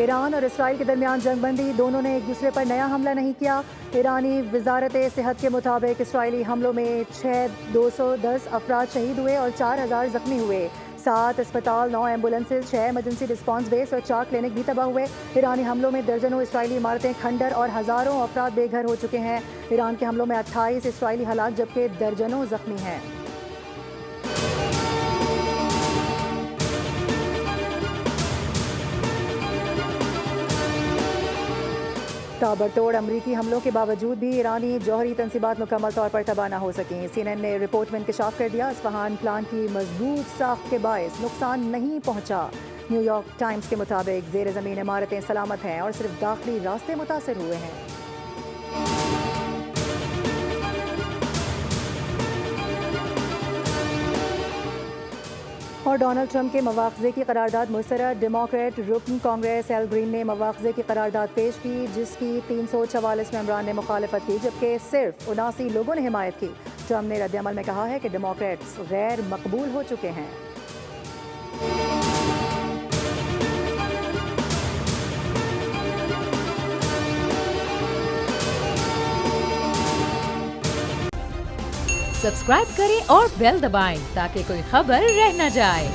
Iran और Israel के दरमियान जंगबंदी, दोनों ने एक दूसरे पर नया हमला नहीं किया। ईरानी वजारत सेहत के मुताबिक इसराइली हमलों में 210 अफराद शहीद हुए और 4000 जख्मी हुए। 7 अस्पताल, 9 एम्बुलेंसेज, 6 इमरजेंसी रिस्पांस बेस और 4 क्लिनिक भी तबाह हुए। ईरानी हमलों में दर्जनों इसराइली इमारतें खंडर और हज़ारों अफराद बेघर हो चुके हैं। ईरान के हमलों में 28 इसराइली हलाक जबकि दर्जनों जख्मी हैं। ताबड़तोड़ अमरीकी हमलों के बावजूद भी ईरानी जौहरी तंसीबात मुकम्मल तौर पर तबाह न हो सकें। CNN ने रिपोर्ट में इंकशाफ कर दिया, इस्फहान प्लान की मजबूत साख के बायस नुकसान नहीं पहुंचा। न्यूयॉर्क टाइम्स के मुताबिक जेर ज़मीन इमारतें सलामत हैं और सिर्फ दाखिली रास्ते मुतासर हुए हैं। और डोनाल्ड ट्रंप के मवाख़ज़े की करारदाद मुस्तरद। डेमोक्रेट रुकन कांग्रेस एल ग्रीन ने मवाख़ज़े की करारदाद पेश की, जिसकी 344 मेंबरान ने मुखालफत की जबकि सिर्फ 79 लोगों ने हिमायत की। ट्रंप ने रद्द-ए-अमल में कहा है कि डेमोक्रेट्स गैर मकबूल हो चुके हैं। सब्सक्राइब करें और बेल दबाएं ताकि कोई खबर रह न जाए।